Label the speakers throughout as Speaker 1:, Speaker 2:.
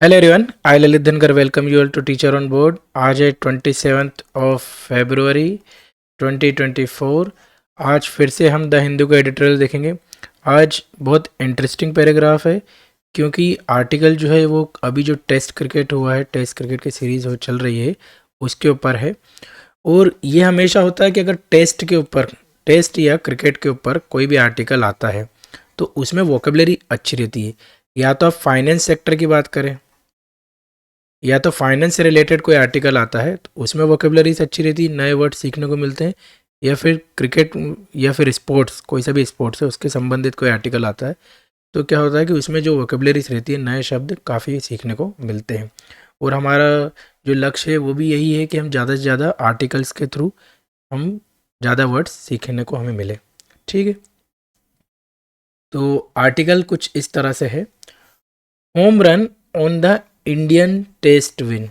Speaker 1: Hello everyone, I Lalit Dhankar welcome you all to teacher on board. आज है 27 फरवरी 2024। आज फिर से हम द हिंदू का एडिटोरियल देखेंगे। आज बहुत इंटरेस्टिंग पैराग्राफ है क्योंकि आर्टिकल जो है वो अभी जो टेस्ट क्रिकेट हुआ है, टेस्ट क्रिकेट की सीरीज़ हो चल रही है उसके ऊपर है। और ये हमेशा होता है कि अगर टेस्ट के ऊपर, टेस्ट या क्रिकेट के ऊपर कोई भी आर्टिकल आता है तो उसमें वोकेबलरी अच्छी रहती है। या तो आप फाइनेंस सेक्टर की बात करें, या तो फाइनेंस से रिलेटेड कोई आर्टिकल आता है तो उसमें वोकेबलरीज अच्छी रहती है, नए वर्ड सीखने को मिलते हैं। या फिर क्रिकेट या फिर स्पोर्ट्स, कोई सा भी स्पोर्ट्स है उसके संबंधित कोई आर्टिकल आता है तो क्या होता है कि उसमें जो वोकेबलरीज रहती है, नए शब्द काफ़ी सीखने को मिलते हैं। और हमारा जो लक्ष्य है वो भी यही है कि हम ज़्यादा से ज़्यादा आर्टिकल्स के थ्रू हम ज़्यादा वर्ड्स सीखने को हमें मिले। ठीक है, तो आर्टिकल कुछ इस तरह से है। Home run on the Indian test win.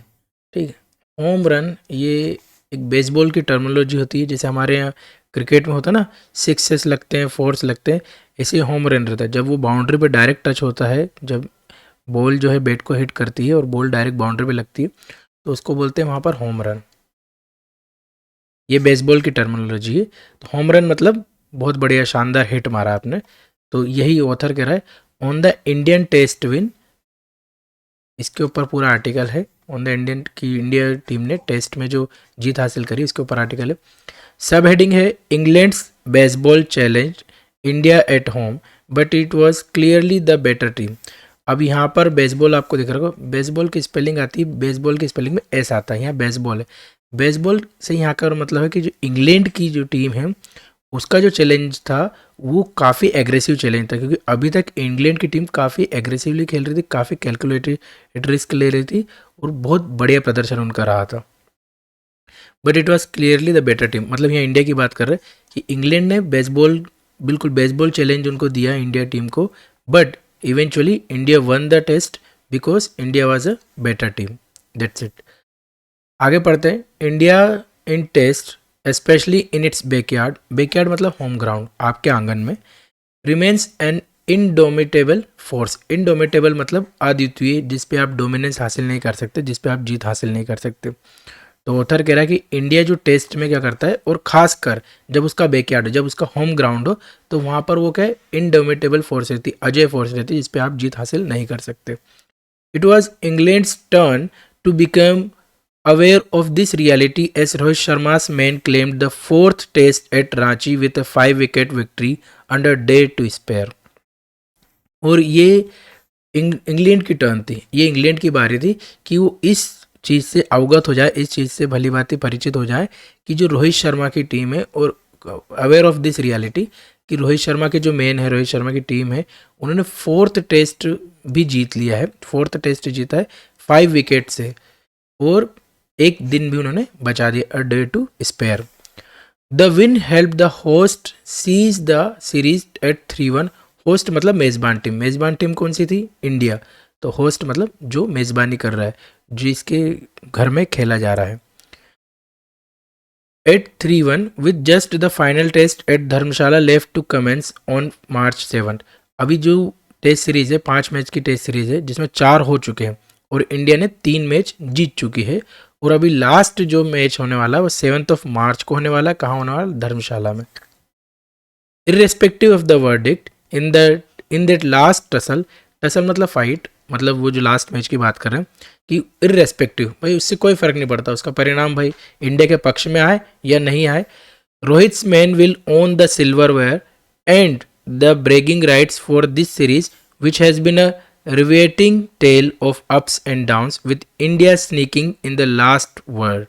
Speaker 1: ठीक है, होम रन ये एक बेसबॉल की टर्मिनोलॉजी होती है। जैसे हमारे यहाँ क्रिकेट में होता है ना, सिक्सेस लगते हैं, फोर्स लगते हैं, ऐसे होम रन रहता है। जब वो बाउंड्री पे डायरेक्ट टच होता है, जब बॉल जो है बैट को हिट करती है और बॉल डायरेक्ट बाउंड्री पे लगती है तो उसको बोलते हैं वहाँ पर होम रन। ये बेसबॉल की टर्मिनोलॉजी है। तो होम रन मतलब बहुत बढ़िया शानदार हिट मारा आपने। तो यही ऑथर कह रहा है, on the Indian test win. इसके ऊपर पूरा आर्टिकल है। ऑन द इंडियन की इंडिया टीम ने टेस्ट में जो जीत हासिल करी इसके ऊपर आर्टिकल है। सब हेडिंग है, England's baseball challenge India at home but it was clearly the better team. अब यहाँ पर बेसबॉल आपको दिख रहा होगा, बेसबॉल की स्पेलिंग आती है, बेसबॉल की स्पेलिंग में एस आता है, यहाँ बेसबॉल है। बेसबॉल से यहाँ का मतलब है कि जो इंग्लैंड की जो टीम है उसका जो चैलेंज था वो काफ़ी एग्रेसिव चैलेंज था, क्योंकि अभी तक इंग्लैंड की टीम काफ़ी एग्रेसिवली खेल रही थी, काफ़ी कैलकुलेटेड रिस्क ले रही थी और बहुत बढ़िया प्रदर्शन उनका रहा था। But it was clearly the better team, मतलब यहाँ इंडिया की बात कर रहे हैं कि इंग्लैंड ने बेसबॉल, बिल्कुल बेसबॉल चैलेंज उनको दिया इंडिया टीम को, but eventually India won the test because India was a better team. That's it. आगे पढ़ते हैं। India in test specially in its backyard, backyard मतलब होम ग्राउंड, आपके आंगन में, remains an indomitable force. Indomitable मतलब अद्वितीय, जिस पे आप डोमिनेंस हासिल नहीं कर सकते, जिस पे आप जीत हासिल नहीं कर सकते। तो ऑथर कह रहा है कि इंडिया जो टेस्ट में क्या करता है, और खासकर जब उसका बैकयार्ड हो, जब उसका होम ग्राउंड हो, तो वहाँ पर वो क्या है, इनडोमिटेबल फोर्स रहती, अजय फोर्स रहती, जिस पे आप जीत हासिल नहीं कर सकते। It was England's turn to become aware of this reality as Rohit Sharma's men claimed the fourth test at Ranchi with a 5-wicket victory under day to spare। और ये इंग्लैंड की टर्न थी, ये इंग्लैंड की बारी थी कि वो इस चीज़ से अवगत हो जाए, इस चीज़ से भली भांति परिचित हो जाए कि जो रोहित शर्मा की टीम है, और अवेयर ऑफ दिस रियलिटी कि रोहित शर्मा के जो मेन है, रोहित शर्मा की टीम है, उन्होंने फोर्थ टेस्ट भी जीत लिया है, फोर्थ टेस्ट जीता है 5 विकेट से, और एक दिन भी उन्होंने बचा दिया, a day to spare. The win help the host seize the series at 3-1। Host मतलब मेजबान टीम, मेजबान टीम कौन सी थी, इंडिया। तो होस्ट मतलब जो मेजबानी कर रहा है, जिसके घर में खेला जा रहा है। At 3-1 with just the final test at Dharamshala left to commence on March 7। अभी जो टेस्ट सीरीज है, 5 मैच की टेस्ट सीरीज है, जिसमें 4 हो चुके हैं और इंडिया ने 3 मैच जीत चुकी है। और अभी लास्ट जो मैच होने वाला है वो 7 मार्च को होने वाला है। कहाँ होने वाला, धर्मशाला में। Irrespective of the verdict in that last tussle, tussle मतलब फाइट, मतलब वो जो लास्ट मैच की बात कर रहे हैं कि इर्रेस्पेक्टिव, भाई उससे कोई फर्क नहीं पड़ता, उसका परिणाम भाई इंडिया के पक्ष में आए या नहीं आए, Rohit's men will own the silverware and the bragging rights for this series which has been a riveting tale of ups and downs with India sneaking in the last word।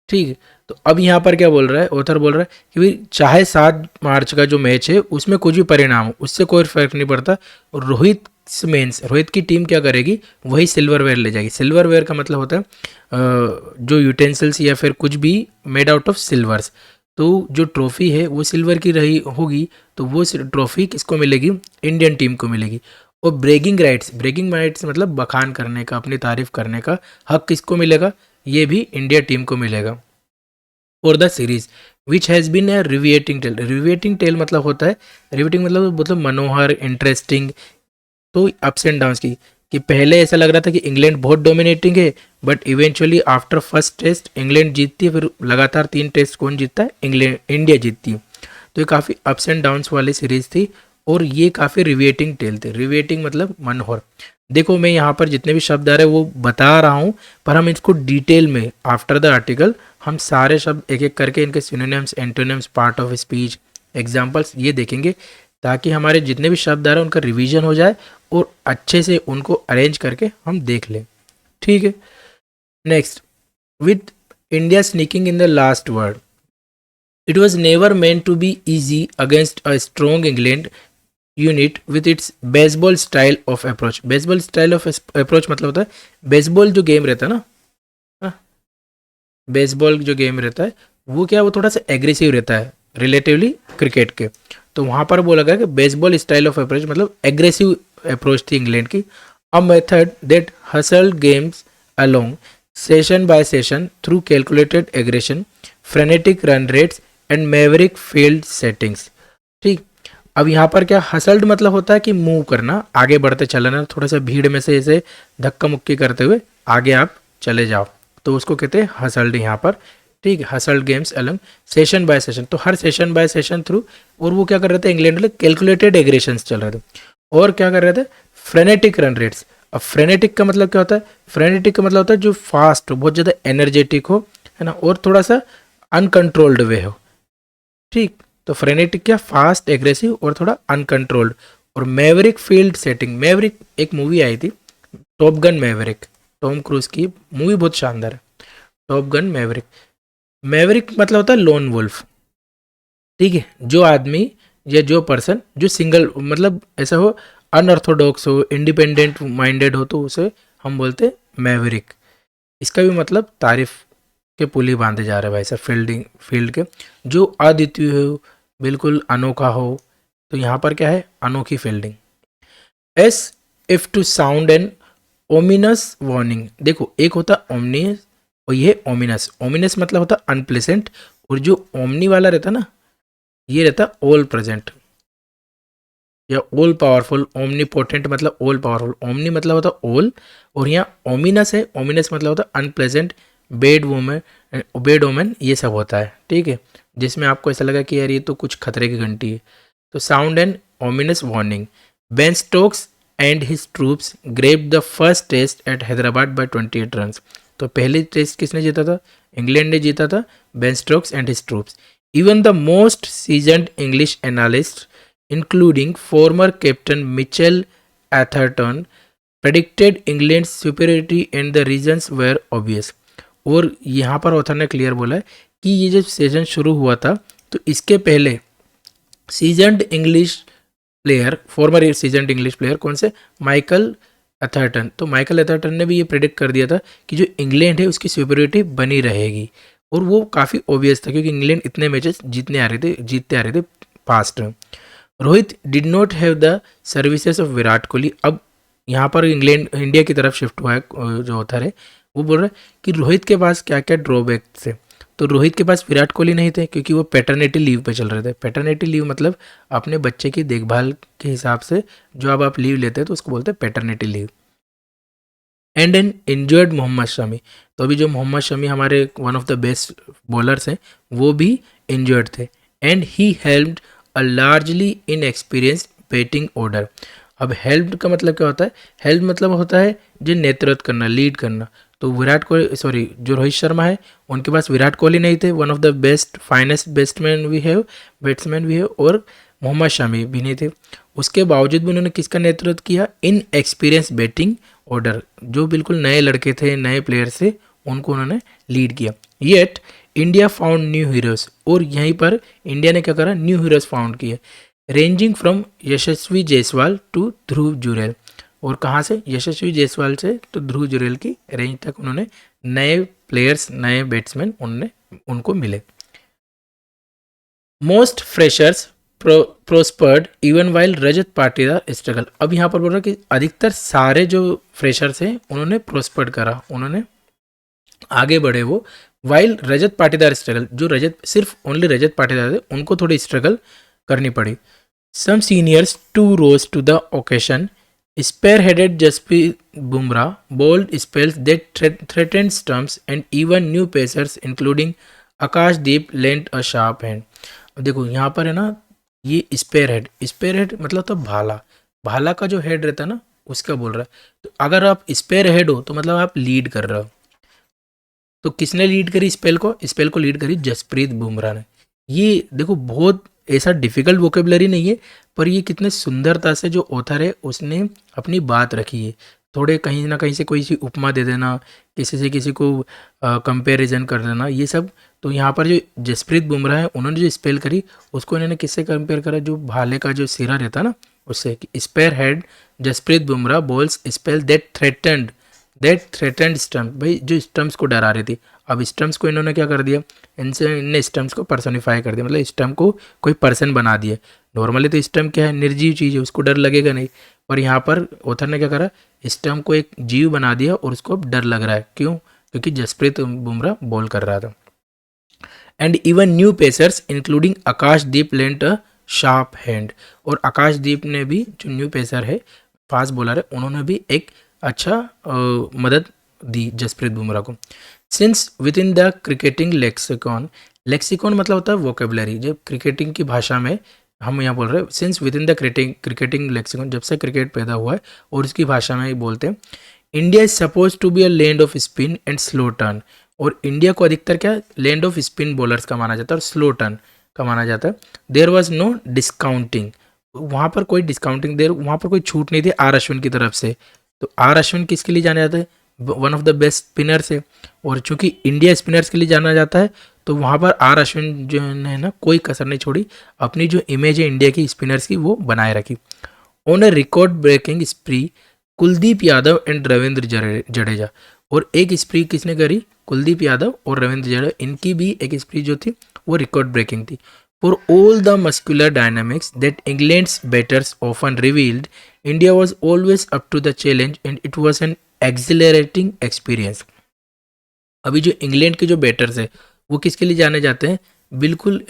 Speaker 1: ठीक है, तो अब यहाँ पर क्या बोल रहा है, ऑथर बोल रहा है कि भाई चाहे 7 मार्च का जो मैच है उसमें कुछ भी परिणाम हो, उससे कोई फर्क नहीं पड़ता। और रोहित की टीम क्या करेगी, वही सिल्वरवेयर ले जाएगी। सिल्वरवेयर का मतलब होता है जो यूटेंसिल्स या फिर कुछ भी मेड आउट ऑफ सिल्वर्स। तो जो ट्रॉफी है वो सिल्वर की रही होगी, तो वो ट्रॉफी किसको मिलेगी, इंडियन टीम को मिलेगी। और ब्रेकिंग राइट्स मतलब बखान करने का, अपनी तारीफ करने का हक किसको मिलेगा, ये भी इंडिया टीम को मिलेगा। For the series which has been a riveting tale, riveting tale मतलब होता है, रिविएटिंग मतलब मनोहर, इंटरेस्टिंग, तो अप्स एंड डाउन्स की, कि पहले ऐसा लग रहा था कि इंग्लैंड बहुत डोमिनेटिंग है, but eventually after first test England जीतती है, फिर लगातार 3 टेस्ट कौन जीतता है? इंग्लैंड, इंडिया जीतती है। तो ये काफ़ी अप्स एंड डाउन्स वाली सीरीज थी और ये काफ़ी रिवेटिंग टेल थे। रिवेटिंग मतलब मनोहर। देखो मैं यहाँ पर जितने भी शब्द आ रहे हैं वो बता रहा हूँ, पर हम इसको डिटेल में आफ्टर द आर्टिकल हम सारे शब्द एक एक करके इनके synonyms, antonyms, part of speech, examples ये देखेंगे, ताकि हमारे जितने भी शब्द आ रहे हैं उनका रिवीजन हो जाए और अच्छे से उनको अरेंज करके हम देख लें। ठीक है। Next, with India sneaking in the last word, it was never meant to be easy against a strong England unit with its Bazball style of approach. Bazball style of approach मतलब होता है, baseball जो game रहता है ना, baseball जो game रहता है वो क्या, वो थोड़ा सा एग्रेसिव रहता है रिलेटिवली क्रिकेट के। तो वहाँ पर बोला गया कि बेसबॉल स्टाइल ऑफ अप्रोच मतलब एग्रेसिव अप्रोच थी इंग्लैंड की। A method that hustled games along session by session through calculated aggression, frenetic run rates and maverick field settings. ठीक। अब यहाँ पर क्या, हसल्ड मतलब होता है कि मूव करना, आगे बढ़ते चलना, थोड़ा सा भीड़ में से ऐसे धक्का मुक्की करते हुए आगे आप चले जाओ, तो उसको कहते हैं हसल्ड यहाँ पर। ठीक है, हसल्ड गेम्स अलग सेशन बाय सेशन, तो हर सेशन बाय सेशन थ्रू, और वो क्या कर रहे थे इंग्लैंड वाले, कैलकुलेटेड एग्रेशंस चल रहे थे। और क्या कर रहे थे, फ्रेनेटिक रन रेट्स। अब फ्रेनेटिक का मतलब क्या होता है, फ्रेनेटिक का मतलब होता है जो फास्ट हो, बहुत ज़्यादा एनर्जेटिक हो, है ना, और थोड़ा सा अनकंट्रोल्ड वे हो। ठीक, तो फ्रेनेटिक क्या, फास्ट, एग्रेसिव और थोड़ा अनकंट्रोल्ड। और मैवरिक फील्ड सेटिंग, मैवरिक एक मूवी आई थी, top gun Maverick, Tom cruise की मूवी, बहुत शानदार है टॉप गन मैवरिक। मैवरिक मतलब होता है लोन वुल्फ। ठीक है, जो आदमी या जो पर्सन जो सिंगल मतलब ऐसा हो, अनऑर्थोडॉक्स हो, इंडिपेंडेंट माइंडेड हो, तो उसे हम बोलते हैं मैवरिक। इसका भी मतलब तारीफ के पुली बांधे जा रहे हैं भाई साहब, फील्ड के, जो अद्वितीय हो, बिल्कुल अनोखा हो। तो यहाँ पर क्या है, अनोखी fielding. As if to sound an ominous warning. देखो एक होता ओमनियस और ये ओमिनस। ओमिनस मतलब होता अनप्लेसेंट, और जो ओमनी वाला रहता ना, ये रहता ऑल प्रेजेंट या ऑल पावरफुल। ओमनीपोटेंट मतलब ऑल पावरफुल, ओमनी मतलब होता ऑल, और यहाँ ओमिनस है, ओमिनस मतलब होता unpleasant, bad women, bad omen, ये सब होता है। ठीक है, जिसमें आपको ऐसा लगा कि यार ये तो कुछ खतरे की घंटी है। तो sound and ominous warning. Ben Stokes and his troops grabbed the first test at Hyderabad by 28 run. तो पहले टेस्ट किसने जीता था, इंग्लैंड ने जीता था, Ben Stokes and his troops. Even the most seasoned English analyst including former captain Mitchell Atherton predicted England's superiority and the reasons were obvious। और यहाँ पर ऑथर ने क्लियर बोला है कि ये जब सीजन शुरू हुआ था तो इसके पहले seasoned English player, farmer seasoned English player कौन से, माइकल एथर्टन। तो माइकल एथर्टन ने भी ये प्रेडिक्ट कर दिया था कि जो इंग्लैंड है उसकी सुपीरियरिटी बनी रहेगी, और वो काफ़ी ऑब्वियस था क्योंकि इंग्लैंड इतने मैचेस जीतते आ रहे थे पास्ट में। Rohit did not have the services of Virat Kohli. अब यहाँ पर इंडिया की तरफ शिफ्ट हुआ है जो ऑथर है, वो बोल रहा है कि रोहित के पास क्या क्या ड्रॉबैक थे। तो रोहित के पास विराट कोहली नहीं थे क्योंकि वो पैटर्निटी लीव पे चल रहे थे। पैटर्निटी लीव मतलब अपने बच्चे की देखभाल के हिसाब से जो अब आप लीव लेते हैं तो उसको बोलते हैं paternity leave. And an injured Mohammed Shami. तो अभी जो मोहम्मद शमी हमारे one of the best bowlers हैं वो भी इंजर्ड थे। And he helped a largely inexperienced batting order. अब हेल्प का मतलब क्या होता है, हेल्प मतलब होता है जो नेतृत्व करना, लीड करना। तो विराट कोहली, सॉरी, जो रोहित शर्मा है उनके पास विराट कोहली नहीं थे, one of the best finest batsman we have, और मोहम्मद शमी भी नहीं थे। उसके बावजूद भी उन्होंने किसका नेतृत्व किया, इन एक्सपीरियंस बैटिंग ऑर्डर, जो बिल्कुल नए लड़के थे, नए प्लेयर थे, उनको उन्होंने लीड किया। Yet India found new heroes. और यहीं पर इंडिया ने क्या करा, न्यू हीरोज फाउंड किए, ranging from Yashasvi Jaiswal to Dhruv Jurel. और कहाँ से, यशस्वी जायसवाल से तो ध्रुव जुरैल की रेंज तक उन्होंने नए प्लेयर्स, नए बैट्समैन उनको मिले। Most freshers प्रोस्पर्ड even while Rajat Patidar struggle. अब यहाँ पर बोल रहा है कि अधिकतर सारे जो फ्रेशर्स हैं उन्होंने प्रोस्पर्ड करा, उन्होंने आगे बढ़े वो, वाइल रजत पाटीदार स्ट्रगल, जो सिर्फ ओनली रजत पाटीदार थे उनको थोड़ी स्ट्रगल करनी पड़ी। Some seniors to rose to the occasion Spearheaded Jasprit Bumrah bowled spells that threatened stumps and even new pacers including Akashdeep lent a sharp hand. अब देखो यहाँ पर है ना, ये स्पेयर हेड मतलब तो भाला, भाला का जो हेड रहता है ना उसका बोल रहा है। तो अगर आप स्पेयर हेड हो तो मतलब आप लीड कर रहे हो। तो किसने लीड करी स्पेल को लीड करी जसप्रीत बुमराह ने। ये देखो बहुत ऐसा डिफिकल्ट वोकेबलरी नहीं है, पर ये कितने सुंदरता से जो ऑथर है उसने अपनी बात रखी है। थोड़े कहीं ना कहीं से कोई सी उपमा दे देना, किसी से किसी को कंपैरिजन कर देना, ये सब। तो यहाँ पर जो जसप्रीत बुमराह है उन्होंने जो स्पेल करी उसको इन्होंने किससे कंपेयर करा, जो भाले का जो सिरा रहता है ना उससे। Spearhead Jasprit Bumrah balls spell that threatened stump, भाई जो स्टम्प्स को डरा रही थी। अब स्टम्प्स को इन्होंने क्या कर दिया, इनने स्टम्प्स को पर्सोनिफाई कर दिया, मतलब स्टम्प को कोई पर्सन बना दिया। नॉर्मली तो स्टम्प क्या है, निर्जीव चीज़ है, उसको डर लगेगा नहीं। पर यहाँ पर ऑथर ने क्या करा, स्टम्प को एक जीव बना दिया और उसको अब डर लग रहा है। क्यों? क्योंकि जसप्रीत बुमराह बॉल कर रहा था। And even new pacers including Akashdeep lent a sharp hand, और आकाशदीप ने भी, जो न्यू पेसर है फास्ट बॉलर है, उन्होंने भी एक अच्छा मदद दी जसप्रीत बुमराह को। Since with in the cricketing lexicon, lexicon मतलब होता है वोकेबलरी, जब क्रिकेटिंग की भाषा में हम यहाँ बोल रहे हैं since with in the cricketing lexicon, जब से क्रिकेट पैदा हुआ है और उसकी भाषा में ही बोलते हैं। India is suppose to be a land of spin and slow turn, और इंडिया को अधिकतर क्या लैंड ऑफ स्पिन बॉलर्स का माना जाता है और स्लो टर्न का माना जाता है। देयर वॉज नो डिस्काउंटिंग, वहाँ पर कोई डिस्काउंटिंग, वहाँ पर कोई छूट नहीं थी आर अश्विन की तरफ से। तो आर अश्विन किसके लिए जाने जाते हैं, one of the best spinners है, और चूंकि इंडिया स्पिनर्स के लिए जाना जाता है तो वहाँ पर आर अश्विन जो है ना कोई कसर नहीं छोड़ी, अपनी जो इमेज है इंडिया की स्पिनर्स की वो बनाए रखी। On a record breaking spree Kuldeep Yadav and Ravindra Jadeja, और एक स्प्री किसने करी, कुलदीप यादव और रविंद्र जडेजा, इनकी भी एक स्प्री जो थी वो रिकॉर्ड ब्रेकिंग थी। For all the muscular dynamics that England's batters often revealed, India was always up to the challenge and it was an exhilarating experience. अभी जो इंग्लैंड के जो बैटर्स है वो किसके लिए जाने जाते हैं, बिल्कुल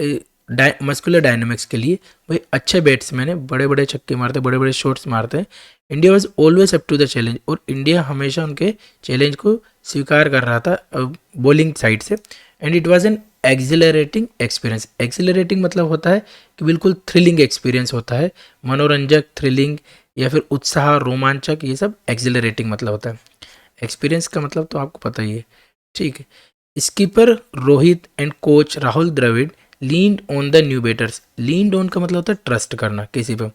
Speaker 1: मस्कुलर डायनामिक्स के लिए। भाई अच्छे बैट्समैन है, बड़े बड़े छक्के मारते हैं, बड़े बड़े शॉट्स मारते हैं। India was always up to the challenge, और इंडिया हमेशा उनके चैलेंज को स्वीकार कर रहा था बॉलिंग साइड से। And it was an accelerating experience, accelerating मतलब होता है कि बिल्कुल थ्रिलिंग एक्सपीरियंस होता है, मनोरंजक, थ्रिलिंग या फिर उत्साह, रोमांचक, ये सब एक्सिलरेटिंग मतलब होता है। एक्सपीरियंस का मतलब तो आपको पता ही है, ठीक है। Skipper Rohit and coach Rahul Dravid leaned on the new batters, leaned on का मतलब होता है ट्रस्ट करना किसी पे।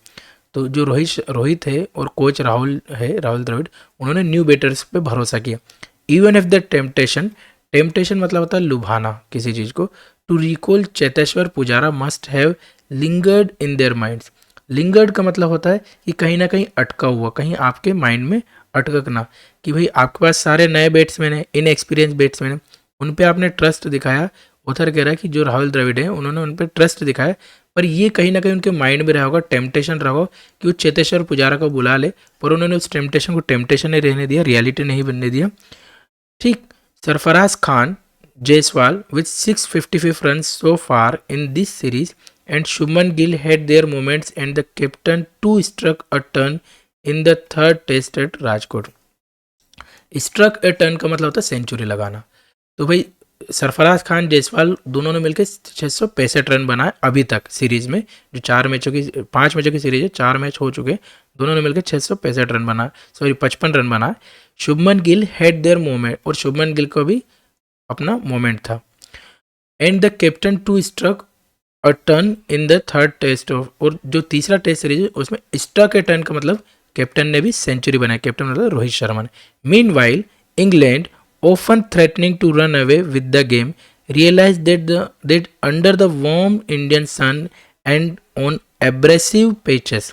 Speaker 1: तो जो रोहित है और कोच राहुल द्रविड़, उन्होंने न्यू बैटर्स पे भरोसा किया। इवन इफ द टेम्पटेशन मतलब होता है लुभाना किसी चीज़ को, to recall Cheteshwar Pujara must have lingered in their minds. Lingered का मतलब होता है कि कहीं ना कहीं अटका हुआ, कहीं आपके माइंड में अटकना, कि भाई आपके पास सारे नए बैट्समैन हैं, इनएक्सपीरियंस बैट्समैन हैं, उन पे आपने ट्रस्ट दिखाया। ऑथर कह रहा है कि जो राहुल द्रविड़ हैं उन्होंने उन पर ट्रस्ट दिखाया, पर ये कहीं ना कहीं उनके माइंड में रहा होगा, टेम्पटेशन रहा होगा कि वो चेतेश्वर पुजारा को बुला ले, पर उन्होंने उस टेम्पटेशन को टेम्पटेशन नहीं रहने दिया, रियलिटी नहीं बनने दिया। ठीक। Sarfaraz Khan Jaiswal with 655 runs so far in this series and Shubman Gill had their moments and the captain too struck a turn in the third test at Rajkot. Struck a turn का मतलब होता है सेंचुरी लगाना। तो भाई सरफराज खान जायसवाल दोनों ने मिलकर 665 रन बनाए अभी तक सीरीज में, जो 5 मैचों की सीरीज है, 4 मैच हो चुके, दोनों ने मिलकर 665 रन बनाए, 55 रन बनाए। Shubman Gill had their moment, और शुभमन गिल को भी अपना मोमेंट था। And the captain too struck a turn in the third test off, और जो तीसरा टेस्ट सीरीज है उसमें स्ट्रक ए टर्न का मतलब कैप्टन ने भी सेंचुरी बनाई, कैप्टन मतलब रोहित शर्मा ने। Mean while England often threatening to run away with the game, realized that under the warm Indian sun and on abrasive pitches,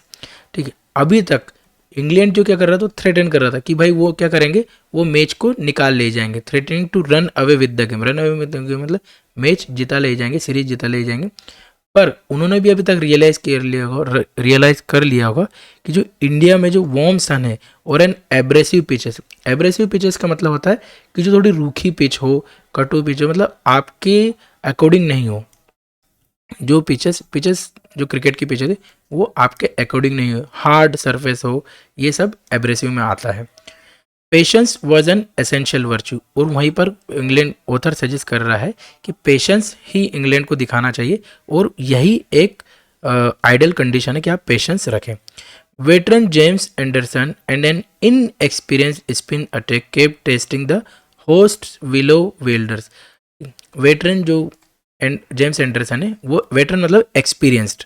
Speaker 1: ठीक है, अभी तक इंग्लैंड जो क्या कर रहा था, थ्रेटन कर रहा था कि भाई वो क्या करेंगे, वो मैच को निकाल ले जाएंगे। Threatening to run away with the game, run away with the game मतलब मैच जिता ले जाएंगे, सीरीज जिता ले जाएंगे। पर उन्होंने भी अभी तक रियलाइज़ कर लिया होगा कि जो इंडिया में जो वार्म सन है और एन एब्रेसिव पिचेस का मतलब होता है कि जो थोड़ी रूखी पिच हो, कटु पिच हो, मतलब आपके अकॉर्डिंग नहीं हो। जो पिचेस जो क्रिकेट की पिचेस थी वो आपके अकॉर्डिंग नहीं हो, हार्ड सरफेस हो, ये सब एब्रेसिव में आता है। Patience was an essential virtue, और वहीं पर इंग्लैंड ऑथर सजेस्ट कर रहा है कि पेशेंस ही इंग्लैंड को दिखाना चाहिए, और यही एक आइडियल कंडीशन है कि आप पेशेंस रखें। Veteran James Anderson and an inexperienced spin attack kept testing the host willow wielders. Veteran जो जेम्स एंडरसन है, वो वेटरन मतलब एक्सपीरियंस्ड,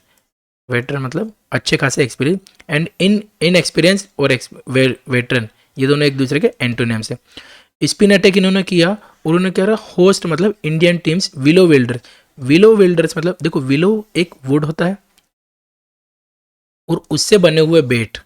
Speaker 1: वेटरन मतलब अच्छे खासे एक्सपीरियंस, एंड इन एक्सपीरियंस और वेटरन ये दोनों एक दूसरे के एंटोनिम्स है। स्पिन अटैक इन्होंने किया, और उन्होंने क्या रहा, होस्ट मतलब Indian teams willow welders. Willow welders मतलब देखो, विलो एक वुड होता है और उससे बने हुए बेट,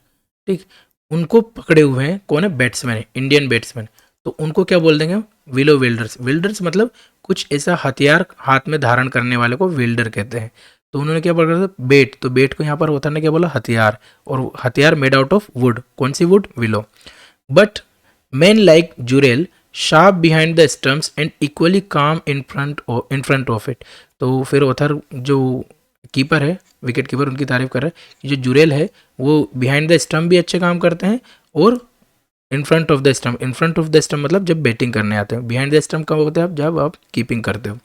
Speaker 1: ठीक, उनको पकड़े हुए हैं कौन है, बैट्समैन है, इंडियन बैट्समैन। तो उनको क्या बोल देंगे हम, विलो वेल्डर्स। वेल्डर्स मतलब कुछ ऐसा हथियार हाथ में धारण करने वाले को वेल्डर कहते हैं। तो उन्होंने क्या पकड़ा था, बेट, तो बेट को यहाँ पर होता ने क्या बोला, हथियार, और हथियार मेड आउट ऑफ वुड, कौन सी wood, willow. But men like Jurel sharp behind the stumps and equally calm in front of it। तो फिर ऑथर जो कीपर है, विकेट कीपर, उनकी तारीफ कर रहा है कि जो जुरेल है वो बिहाइंड द स्टम्प भी अच्छे काम करते हैं, और in front of the stump, in front of the stump मतलब जब बैटिंग करने आते हैं, बिहाइंड द स्टम्प कब होते हैं आप, जब आप कीपिंग करते हो।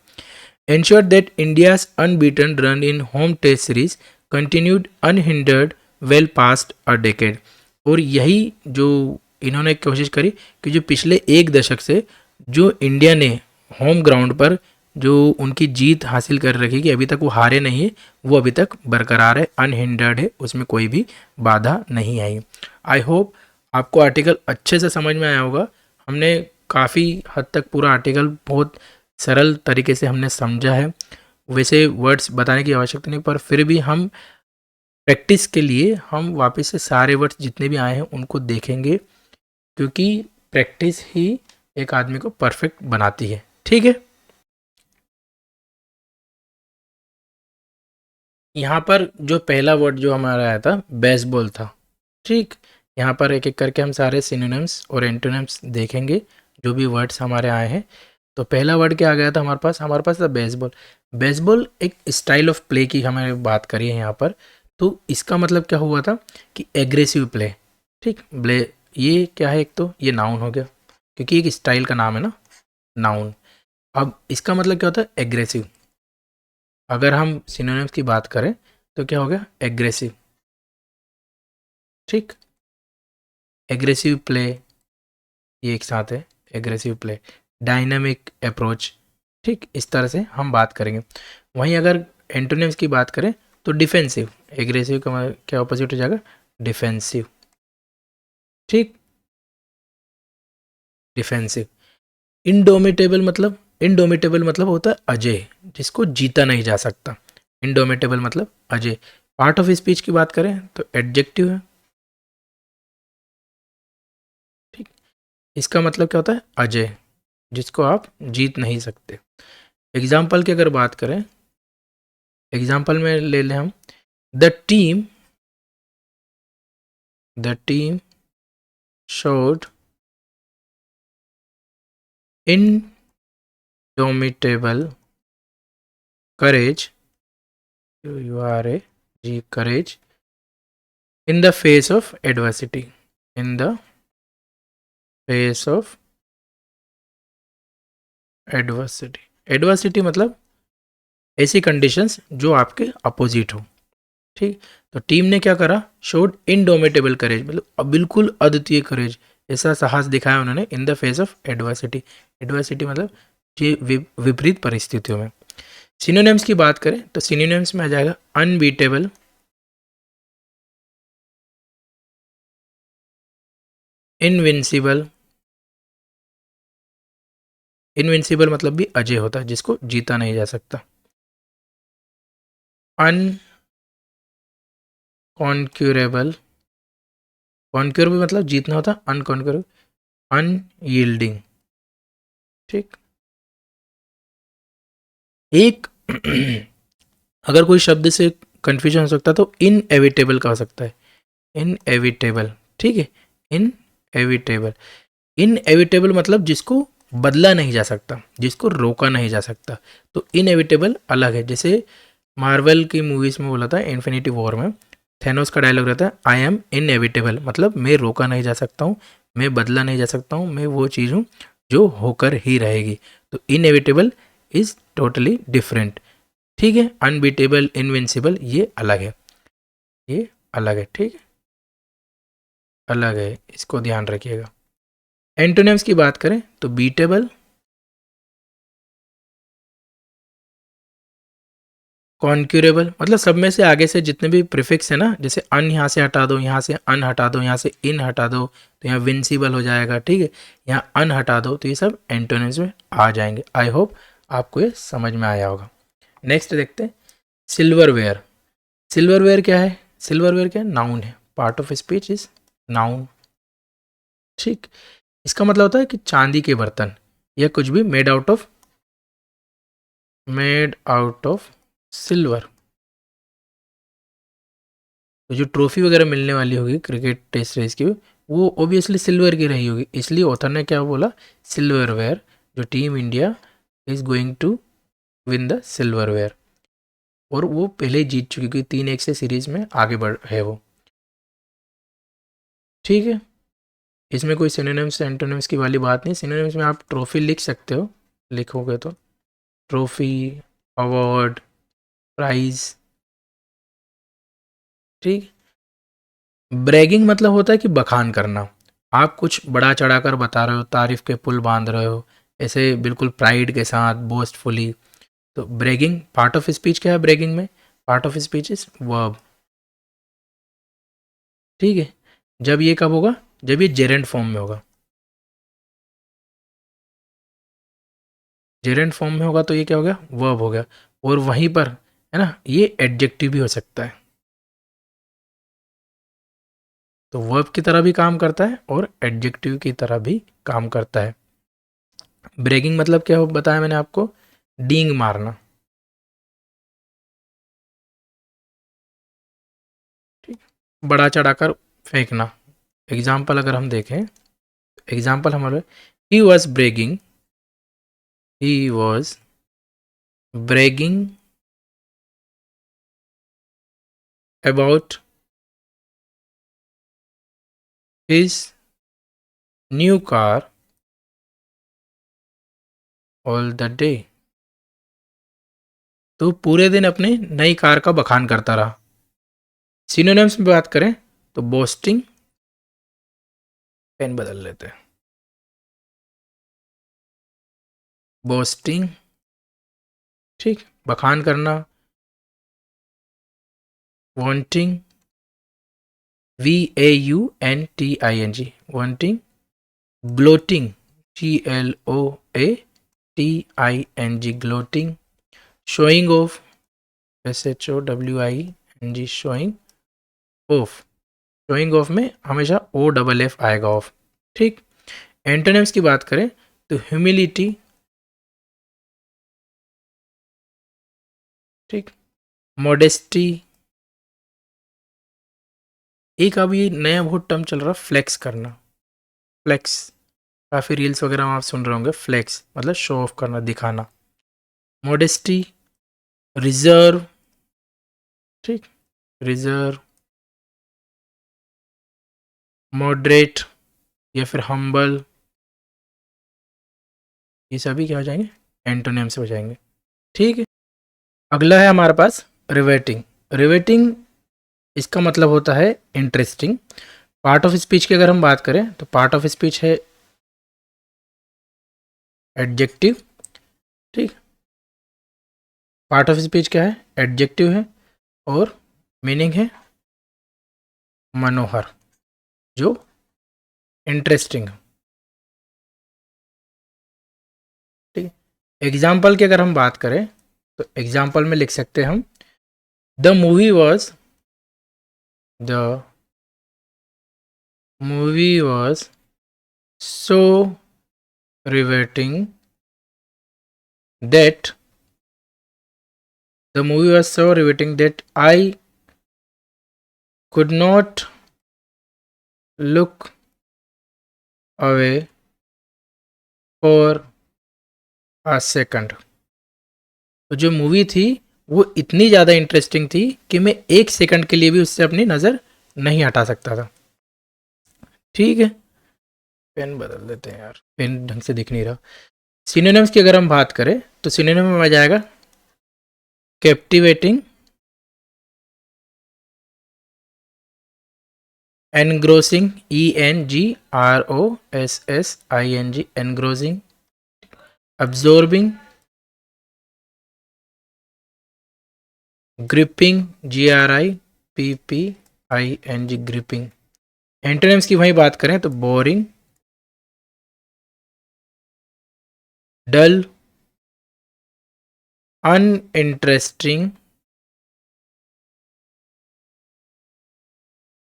Speaker 1: Ensure that India's unbeaten run in home test series continued unhindered well past a decade. और यही जो इन्होंने कोशिश करी कि जो पिछले एक दशक से जो इंडिया ने होम ग्राउंड पर जो उनकी जीत हासिल कर रखी, कि अभी तक वो हारे नहीं है, वो अभी तक बरकरार है, अनहिंडर्ड है, उसमें कोई भी बाधा नहीं आई। आई होप आपको आर्टिकल अच्छे से समझ में आया होगा। हमने काफ़ी हद तक पूरा आर्टिकल बहुत सरल तरीके से हमने समझा है। वैसे वर्ड्स बताने की आवश्यकता नहीं, पर फिर भी हम प्रैक्टिस के लिए हम वापस से सारे वर्ड्स जितने भी आए हैं उनको देखेंगे, क्योंकि प्रैक्टिस ही एक आदमी को परफेक्ट बनाती है। ठीक है, यहाँ पर जो पहला वर्ड जो हमारा आया था बेसबॉल था। ठीक, यहाँ पर एक एक करके हम सारे सिनोनिम्स और एंटोनिम्स देखेंगे जो भी वर्ड्स हमारे आए हैं। तो पहला वर्ड क्या आ गया था हमारे पास था बेसबॉल। बेसबॉल एक स्टाइल ऑफ प्ले की हमें बात करी है यहाँ पर। तो इसका मतलब क्या हुआ था कि एग्रेसिव प्ले। ठीक, ब्ले ये क्या है, एक तो ये नाउन हो गया, क्योंकि एक स्टाइल का नाम है ना, नाउन। अब इसका मतलब क्या होता है, एग्रेसिव। अगर हम सिनोनिम्स की बात करें तो क्या हो गया, एग्रेसिव। ठीक, एग्रेसिव प्ले ये एक साथ है, एग्रेसिव प्ले, डायनामिक अप्रोच। ठीक, इस तरह से हम बात करेंगे। वहीं अगर एंटोनिम्स की बात करें तो डिफेंसिव, एग्रेसिव का क्या ऑपोजिट हो जाएगा, डिफेंसिव। ठीक, डिफेंसिव। इंडोमिटेबल मतलब होता है अजय, जिसको जीता नहीं जा सकता। इंडोमिटेबल मतलब अजय। पार्ट ऑफ स्पीच की बात करें तो एडजेक्टिव है। ठीक, इसका मतलब क्या होता है, अजय, जिसको आप जीत नहीं सकते। एग्जाम्पल की अगर बात करें, एग्जाम्पल में ले लें हम, the team showed indomitable courage, courage in the face of adversity, in the face of adversity मतलब ऐसी कंडीशंस जो आपके अपोजिट हो। ठीक, तो टीम ने क्या करा, शोड इनडोमिटेबल करेज मतलब बिल्कुल अद्वितीय करेज, ऐसा साहस दिखाया उन्होंने in the face of adversity. Adversity मतलब ये विपरीत परिस्थितियों में। सिनोनिम्स की बात करें तो सिनोनिम्स में आ जाएगा अनबीटेबल, इनविंसिबल। इनविंसिबल मतलब भी अजय होता है, जिसको जीता नहीं जा सकता। अनकॉन्क्यूरेबल, कॉन्क्यूरेबल मतलब जीतना होता है, अनकॉन्क्यूरेबल, अनयील्डिंग। ठीक, एक अगर कोई शब्द से कंफ्यूजन हो सकता तो इनएविटेबल का हो सकता है, इनएविटेबल। ठीक है, इनएविटेबल। इनएविटेबल मतलब जिसको बदला नहीं जा सकता, जिसको रोका नहीं जा सकता। तो इनएविटेबल अलग है, जैसे मार्वल की मूवीज में बोला था इन्फिनिटी वॉर में, थैनोस का डायलॉग रहता है आई एम इनएविटेबल, मतलब मैं रोका नहीं जा सकता हूँ, मैं बदला नहीं जा सकता हूँ, मैं वो चीज़ हूँ जो होकर ही रहेगी। तो इनएविटेबल इज टोटली डिफरेंट। ठीक है, अनबीटेबल, इनविंसिबल ये अलग है, ये अलग है, ठीक है, अलग है, इसको ध्यान रखिएगा। एंटोनिम्स की बात करें तो बीटेबल, कॉन्क्यूरेबल, मतलब सब में से आगे से जितने भी प्रीफिक्स है ना, जैसे अन यहाँ से हटा दो, यहाँ से अन हटा दो, यहाँ से इन हटा दो, तो यहाँ विंसिबल हो जाएगा, ठीक है, यहाँ अन हटा दो, तो ये सब एंटोनिम्स में आ जाएंगे। आई होप आपको ये समझ में आया होगा। नेक्स्ट देखते हैं सिल्वरवेयर। सिल्वरवेयर क्या है? सिल्वरवेयर क्या है? नाउन है, part of speech is noun, ठीक। इसका मतलब होता है कि चांदी के बर्तन या कुछ भी मेड आउट ऑफ सिल्वर। तो जो ट्रॉफी वगैरह मिलने वाली होगी क्रिकेट टेस्ट सीरीज की, वो ओबियसली सिल्वर की रही होगी, इसलिए ऑथर ने क्या बोला, सिल्वरवेयर, जो team India is going to win the silverware. और वो पहले ही जीत चुकी, क्योंकि 3-1 से सीरीज में आगे बढ़ है वो, ठीक है। इसमें कोई सिनोनिम्स एंटोनिम्स की वाली बात नहीं। सिनोनिम्स में आप ट्रॉफी लिख सकते हो, लिखोगे तो ट्रॉफी, अवार्ड, प्राइज, ठीक। ब्रैगिंग मतलब होता है कि बखान करना, आप कुछ बड़ा चढ़ाकर बता रहे हो, तारीफ के पुल बांध रहे हो, ऐसे बिल्कुल प्राइड के साथ, बोस्टफुली। तो ब्रैगिंग पार्ट ऑफ स्पीच क्या है? ब्रैगिंग में part of speech is verb, ठीक है। जब ये कब होगा? जब ये जेरेंट फॉर्म में होगा। जेरेंट फॉर्म में होगा तो ये क्या हो गया? वर्ब हो गया। और वहीं पर है ना, ये एडजेक्टिव भी हो सकता है, तो वर्ब की तरह भी काम करता है और एडजेक्टिव की तरह भी काम करता है। ब्रेगिंग मतलब क्या हो बताया मैंने आपको? डींग मारना, ठीक, बड़ा चढ़ाकर फेंकना। एग्जाम्पल अगर हम देखें, एग्जाम्पल हमारे, he was bragging, he was bragging about his new car all the day. तो पूरे दिन अपनी नई कार का बखान करता रहा। सिनोनिम्स में बात करें तो बोस्टिंग, पेन बदल लेते हैं, बोस्टिंग, ठीक, बखान करना, wanting, VAUNTING, wanting, gloating, GLOATING, gloating, showing off, SHOWING, showing off. Showing off में हमेशा OFF आएगा, ऑफ, ठीक। एंटोनिम्स की बात करें तो ह्यूमिलिटी, ठीक, मॉडेस्टी, एक अभी नया बहुत टर्म चल रहा है फ्लेक्स करना, फ्लेक्स, काफ़ी रील्स वगैरह में आप सुन रहे होंगे, फ्लेक्स मतलब शो ऑफ करना, दिखाना। मॉडेस्टी, रिजर्व, ठीक, रिजर्व, मॉडरेट या फिर हम्बल, ये सभी क्या हो जाएंगे? एंटोनिम से हो जाएंगे, ठीक है। अगला है हमारे पास रिवेटिंग। रिवेटिंग इसका मतलब होता है इंटरेस्टिंग। पार्ट ऑफ स्पीच की अगर हम बात करें तो पार्ट ऑफ स्पीच है एडजेक्टिव, ठीक, पार्ट ऑफ स्पीच क्या है? एडजेक्टिव है, और मीनिंग है मनोहर, जो इंटरेस्टिंग, ठीक है। एग्जाम्पल की अगर हम बात करें तो एग्जाम्पल में लिख सकते हैं हम, the movie was so riveting that the movie was so riveting that I could not look away for a second। तो जो मूवी थी वो इतनी ज़्यादा इंटरेस्टिंग थी कि मैं एक सेकंड के लिए भी उससे अपनी नज़र नहीं हटा सकता था। ठीक है, पेन बदल देते हैं यार, पेन ढंग से दिख नहीं रहा। सिनोनिम्स की अगर हम बात करें तो सिनोनिम में आ जाएगा captivating, engrossing, ENGROSSING, engrossing, absorbing, gripping, GRIPPING, gripping. Antonyms की वही बात करें तो बोरिंग, डल, अनइंटरेस्टिंग।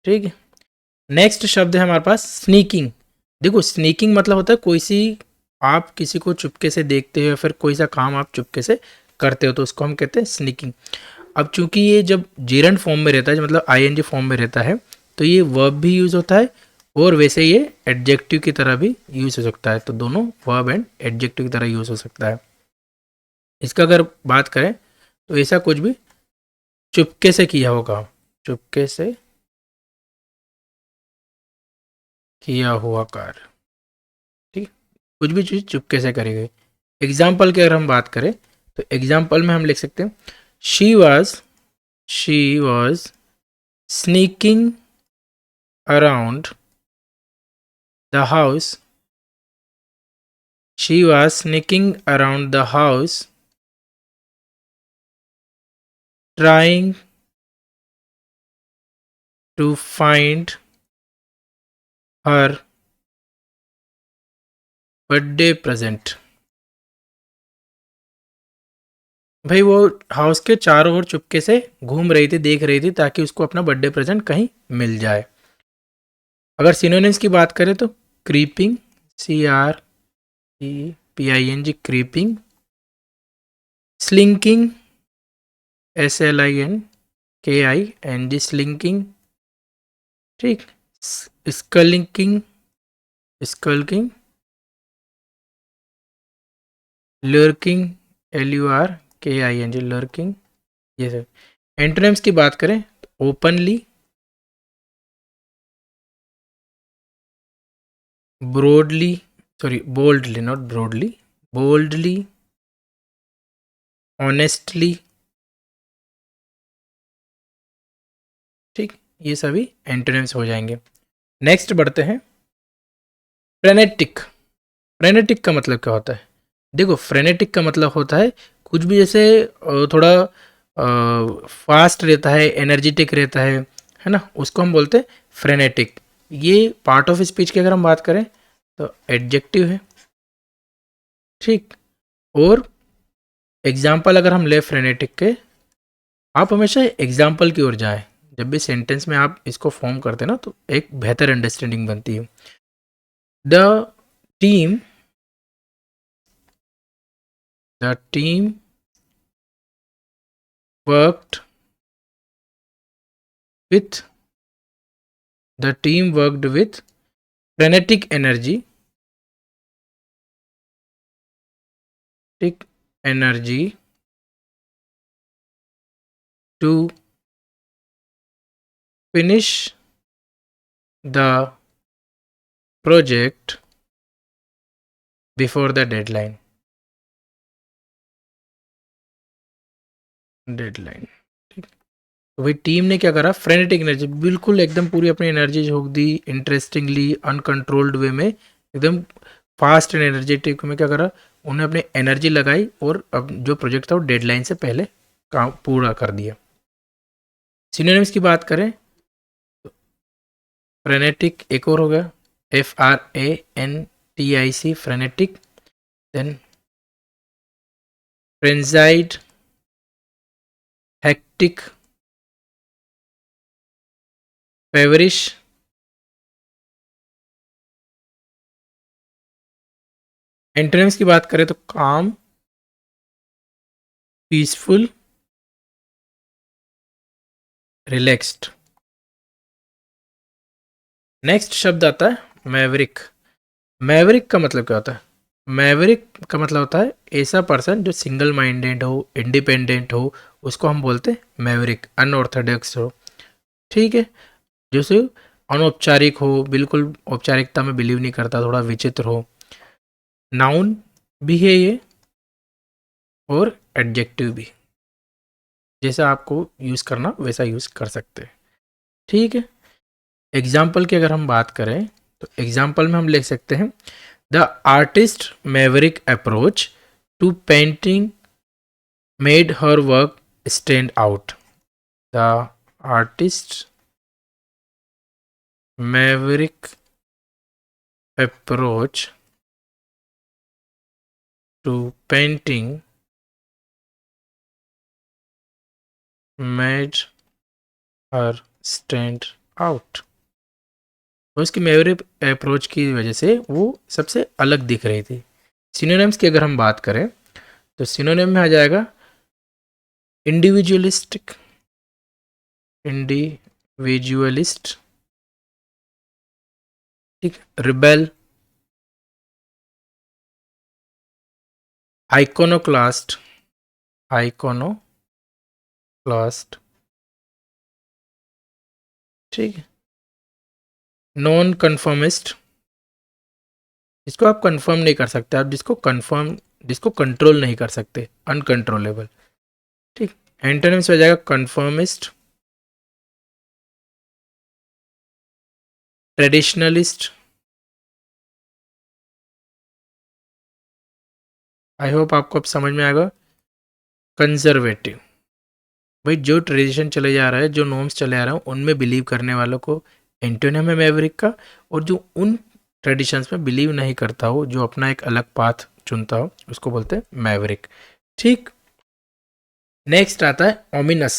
Speaker 1: ठीक है, नेक्स्ट शब्द है हमारे पास स्नीकिंग। देखो स्नीकिंग मतलब होता है कोई सी, आप किसी को चुपके से देखते हो या फिर कोई सा काम आप चुपके से करते हो तो उसको हम कहते हैं स्नीकिंग। अब चूंकि ये जब जेरंड फॉर्म में रहता है, मतलब ING फॉर्म में रहता है, तो ये वर्ब भी यूज़ होता है और वैसे ये एडजेक्टिव की तरह भी यूज़ हो सकता है। तो दोनों वर्ब एंड एडजेक्टिव की तरह यूज़ हो सकता है। इसका अगर बात करें तो ऐसा कुछ भी चुपके से किया होगा, चुपके से किया हुआ कार्य। ठीक, कुछ भी चीज़ चुपके से करी गई। एग्जाम्पल की अगर हम बात करें तो एग्जाम्पल में हम लिख सकते हैं she was sneaking around the house, she was sneaking around the house trying to find her birthday present. भाई वो हाउस के चारों ओर चुपके से घूम रही थी, देख रही थी ताकि उसको अपना बर्थडे प्रेजेंट कहीं मिल जाए। अगर सिनोनिम्स की बात करें तो क्रीपिंग, CREPING, क्रीपिंग, स्लिंकिंग, SLINKING, स्लिंकिंग। ठीक, स्कलिंकिंग, स्कल्किंग, लर्किंग, LURKING, लर्किंग। ये सब एंटोनिम्स की बात करें तो openly, broadly, sorry boldly, not broadly, boldly, honestly. ठीक, ये सभी एंटोनिम्स हो जाएंगे। नेक्स्ट बढ़ते हैं फ्रेनेटिक। फ्रेनेटिक का मतलब क्या होता है? देखो फ्रेनेटिक का मतलब होता है कुछ भी जैसे थोड़ा फास्ट रहता है, एनर्जेटिक रहता है ना, उसको हम बोलते हैं फ्रेनेटिक। ये पार्ट ऑफ स्पीच की अगर हम बात करें तो एडजेक्टिव है। ठीक, और एग्जाम्पल अगर हम ले फ्रेनेटिक के, आप हमेशा एग्जाम्पल की ओर जाएं। जब भी सेंटेंस में आप इसको फॉर्म करते हैं ना तो एक बेहतर अंडरस्टैंडिंग बनती है। The team the team worked with the team worked with frenetic energy, to finish the project before the deadline। ठीक, तो भाई टीम ने क्या करा, फ्रेनेटिक एनर्जी, बिल्कुल एकदम पूरी अपनी एनर्जी झोंक दी, इंटरेस्टिंगली अनकंट्रोल्ड वे में, एकदम फास्ट एंड एनर्जेटिक में क्या करा, उन्हें अपनी एनर्जी लगाई और अब जो प्रोजेक्ट था वो डेडलाइन से पहले काम पूरा कर दिया। सिनोनिम्स की बात करें तो फ्रेनेटिक एक और हो गया, FRANTIC, frenetic. Then frenzied, hectic, feverish. Antonyms की बात करें तो काम, पीसफुल, रिलैक्स्ड। नेक्स्ट शब्द आता है मैवरिक। मैवरिक का मतलब क्या होता है? मैवरिक का मतलब होता है ऐसा पर्सन जो सिंगल माइंडेड हो, इंडिपेंडेंट हो उसको हम बोलते हैं मैवरिक, अनऑर्थोडॉक्स हो, ठीक है, जैसे अनौपचारिक हो, बिल्कुल औपचारिकता में बिलीव नहीं करता, थोड़ा विचित्र हो। नाउन भी है ये और एडजेक्टिव भी, जैसा आपको यूज़ करना वैसा यूज़ कर सकते हैं, ठीक है। एग्जाम्पल की अगर हम बात करें तो एग्जाम्पल में हम लिख सकते हैं the artist maverick approach to painting made her work stand out. The artist maverick approach to painting made her stand out. उसकी मैवरिक अप्रोच की वजह से वो सबसे अलग दिख रही थी। सिनोनिम्स की अगर हम बात करें तो सिनोनिम में आ जाएगा इंडिविजुअलिस्टिक, इंडिविजुअलिस्ट, ठीक, रिबेल, आइकोनोक्लास्ट, आइकोनोक्लास्ट, ठीक है, नॉन कन्फर्मिस्ट, जिसको आप कंफर्म नहीं कर सकते, आप जिसको कंट्रोल नहीं कर सकते, अनकंट्रोलेबल, ठीक। एंटोनिम्स हो जाएगा कन्फर्मिस्ट, ट्रेडिशनलिस्ट, आई होप आपको अब समझ में आएगा, कंजर्वेटिव, भाई जो ट्रेडिशन चले जा रहा है, जो नॉर्म्स चले आ रहे हैं उनमें बिलीव करने वालों को एंटोनिम है मैवरिक का, और जो उन ट्रेडिशंस में बिलीव नहीं करता हो, जो अपना एक अलग पाथ चुनता हो, उसको बोलते हैं मैवरिक, ठीक। नेक्स्ट आता है ओमिनस।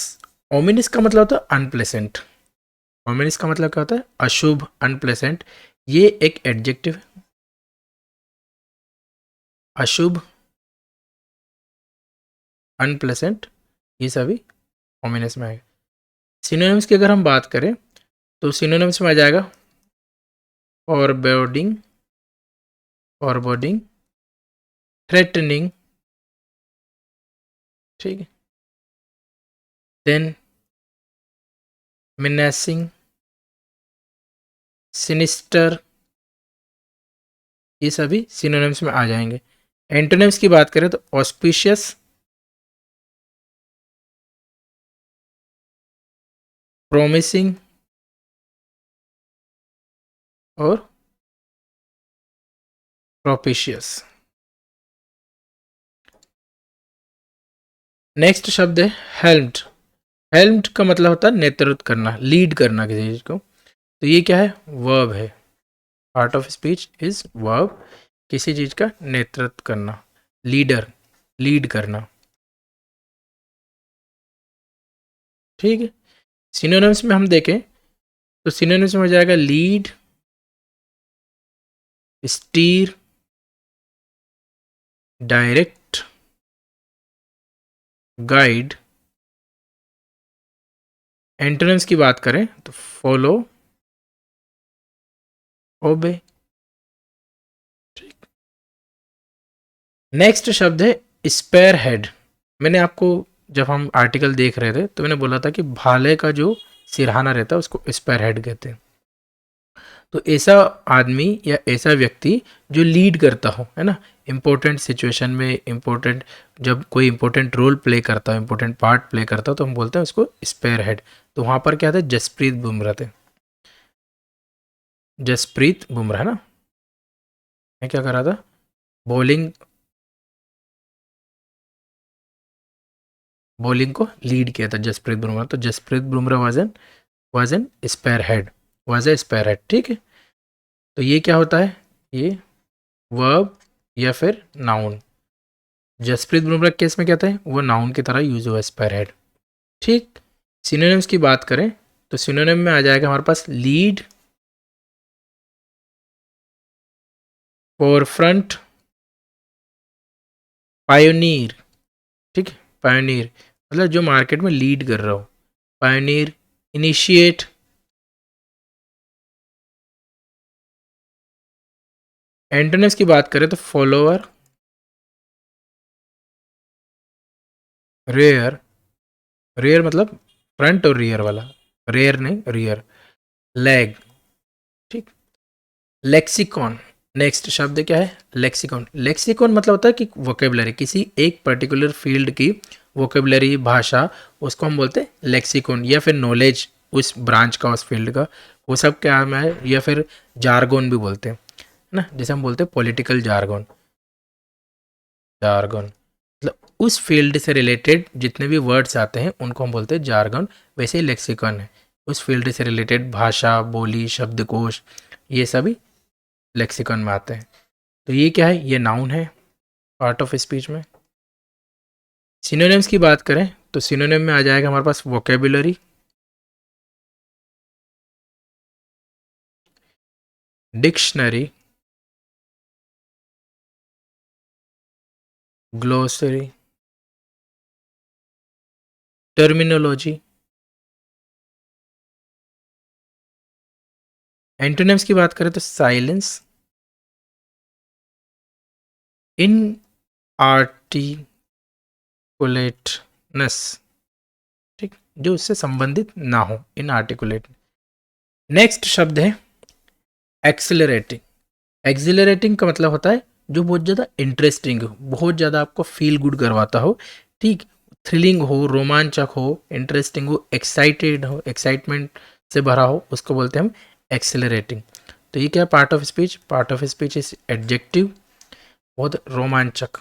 Speaker 1: ओमिनस का मतलब होता है अनप्लेसेंट। ओमिनस का मतलब क्या होता है? अशुभ, अनप्लेसेंट। ये एक एडजेक्टिव है, अशुभ, अनप्लेसेंट, ये सभी ओमिनस में आएगा। सिनोनिम्स की अगर हम बात करें तो सिनोनिम्स में आ जाएगा फॉरबोर्डिंग, फॉरबोर्डिंग, थ्रेटनिंग, ठीक है, देन मिनेसिंग, सिनिस्टर, ये सभी सिनोनिम्स में आ जाएंगे। एंटोनिम्स की बात करें तो ऑस्पिशियस, प्रोमिसिंग और प्रोपिशियस। नेक्स्ट शब्द है हेल्म्ड। हेल्म्ड का मतलब होता है नेतृत्व करना, लीड करना किसी चीज को। तो ये क्या है? वर्ब है। Part of speech is verb, किसी चीज का नेतृत्व करना, लीडर, लीड करना, ठीक है। सिनोनिम्स में हम देखें तो सिनोनिम्स में हो जाएगा lead, stir, direct, guide. Antonyms की बात करें तो फॉलो, ओबे। नेक्स्ट शब्द है स्पेयर हेड। मैंने आपको जब हम आर्टिकल देख रहे थे तो मैंने बोला था कि भाले का जो सिरहाना रहता है उसको स्पेयर हेड कहते हैं। तो ऐसा आदमी या ऐसा व्यक्ति जो लीड करता हो, है ना, इम्पोर्टेंट सिचुएशन में, इम्पोर्टेंट, जब कोई इम्पोर्टेंट रोल प्ले करता हो, इम्पोर्टेंट पार्ट प्ले करता हो, तो हम बोलते हैं उसको स्पेयर हेड। तो वहाँ पर क्या था? जसप्रीत बुमराह थे, जसप्रीत बुमराह ना। मैं क्या कर रहा था? बॉलिंग, बॉलिंग को लीड किया था जसप्रीत बुमराह। तो Jasprit Bumrah was an spearhead, was a spearhead, ठीक है। तो ये क्या होता है? ये वर्ब या फिर नाउन। जसप्रीत बुमराह केस में क्या था? वो नाउन की तरह यूज हुआ, स्पेयर हेड, ठीक। सिनोनिम्स की बात करें तो सिनोनिम में आ जाएगा हमारे पास लीड, फोरफ्रंट, पायोनियर, ठीक है, पायोनियर मतलब जो मार्केट में लीड कर रहा हो, पायोनियर, इनिशिएट। एंटोनिम्स की बात करें तो फॉलोअर, रेयर, रेयर मतलब फ्रंट और रियर वाला, रेयर नहीं रियर। लेग, ठीक। लेक्सिकॉन, नेक्स्ट शब्द क्या है? लेक्सिकॉन। लेक्सिकॉन मतलब होता है कि वोकेबलरी, किसी एक पर्टिकुलर फील्ड की वोकेबलरी, भाषा, उसको हम बोलते हैं लेक्सिकॉन, या फिर नॉलेज उस ब्रांच का, उस फील्ड का, वो सब क्या है, या फिर जार्गोन भी बोलते हैं ना, जैसे हम बोलते हैं पॉलिटिकल जार्गोन। जार्गन मतलब उस फील्ड से रिलेटेड जितने भी वर्ड्स आते हैं उनको हम बोलते हैं जार्गन। वैसे ही लेक्सिकन है, उस फील्ड से रिलेटेड भाषा, बोली, शब्दकोश, ये सभी लेक्सिकन में आते हैं। तो ये क्या है? ये नाउन है पार्ट ऑफ स्पीच में। सिनोनिम्स की बात करें तो सिनोनिम में आ जाएगा हमारे पास vocabulary, dictionary, glossary, terminology. Antonyms की बात करें तो साइलेंस, इन आर्टिकुलेटनेस, ठीक, जो उससे संबंधित ना हो, इन आर्टिकुलेट। नेक्स्ट शब्द है एक्सिलरेटिंग। एक्सिलरेटिंग का मतलब होता है जो बहुत ज़्यादा इंटरेस्टिंग हो, बहुत ज़्यादा आपको फील गुड करवाता हो, ठीक, थ्रिलिंग हो, रोमांचक हो, इंटरेस्टिंग हो, एक्साइटेड हो, एक्साइटमेंट से भरा हो, उसको बोलते हैं हम एक्सिलरेटिंग। तो ये क्या है? Part of speech. Part of speech is adjective, बहुत रोमांचक।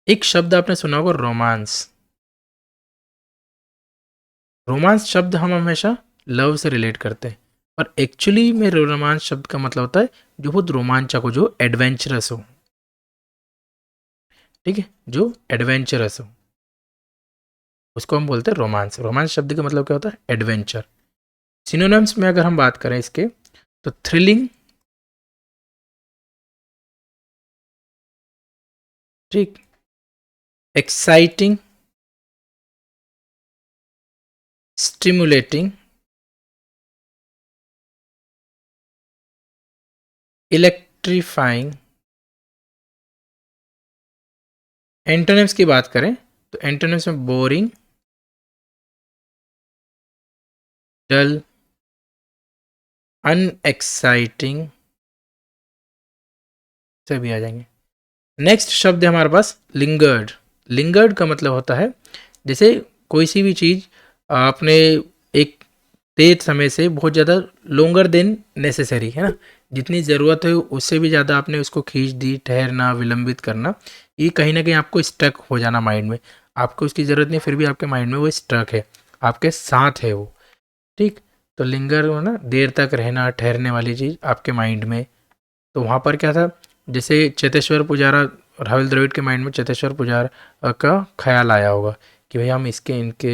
Speaker 1: एक शब्द आपने सुना होगा रोमांस। रोमांस शब्द हम हमेशा लव से रिलेट करते हैं, और एक्चुअली में रोमांस शब्द का मतलब होता है जो बहुत रोमांचक हो, जो एडवेंचरस हो, ठीक है, जो एडवेंचरस हो, उसको हम बोलते हैं रोमांस। रोमांस शब्द का मतलब क्या होता है? एडवेंचर। सिनोनिम्स में अगर हम बात करें इसके, तो थ्रिलिंग, ठीक, एक्साइटिंग, स्टिमुलेटिंग, इलेक्ट्रीफाइंग। एंटोनिम्स की बात करें तो एंटोनिम्स में बोरिंग, डल, अनएक्साइटिंग से भी आ जाएंगे। नेक्स्ट शब्द है हमारे पास लिंगर्ड। लिंगर्ड का मतलब होता है जैसे कोई सी भी चीज़ आपने एक तेज समय से बहुत ज़्यादा लोंगर देन नेसेसरी है ना, जितनी ज़रूरत है उससे भी ज़्यादा आपने उसको खींच दी, ठहरना, विलंबित करना, ये कहीं ना कहीं आपको स्टक हो जाना माइंड में। आपको उसकी ज़रूरत नहीं, फिर भी आपके माइंड में वो स्टक है, आपके साथ है वो, ठीक। तो लिंगर हो ना, देर तक रहना, ठहरने वाली चीज़ आपके माइंड में। तो वहाँ पर क्या था, जैसे चेतेश्वर पुजारा, राहुल द्रविड़ के माइंड में चेतेश्वर पुजारा का ख्याल आया होगा कि भाई हम इसके इनके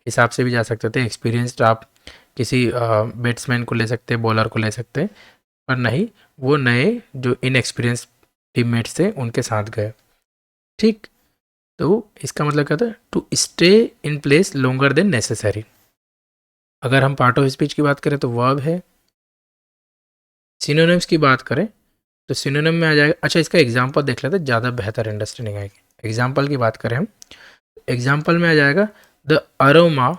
Speaker 1: हिसाब से भी जा सकते थे, एक्सपीरियंस्ड आप किसी बैट्समैन को ले सकते, बॉलर को ले सकते, पर नहीं, वो नए जो इनएक्सपीरियंस टीममेट्स थे उनके साथ गए, ठीक। तो इसका मतलब क्या था? To stay in place longer than necessary. अगर हम पार्ट ऑफ स्पीच की बात करें तो वर्ब है। सिनोनिम्स की बात करें तो सिनोनिम में आ जाएगा, अच्छा इसका एग्जांपल देख लेते हैं, ज़्यादा बेहतर अंडरस्टैंडिंग आएगी। एग्जांपल की बात करें हम, एग्जांपल में आ जाएगा the aroma,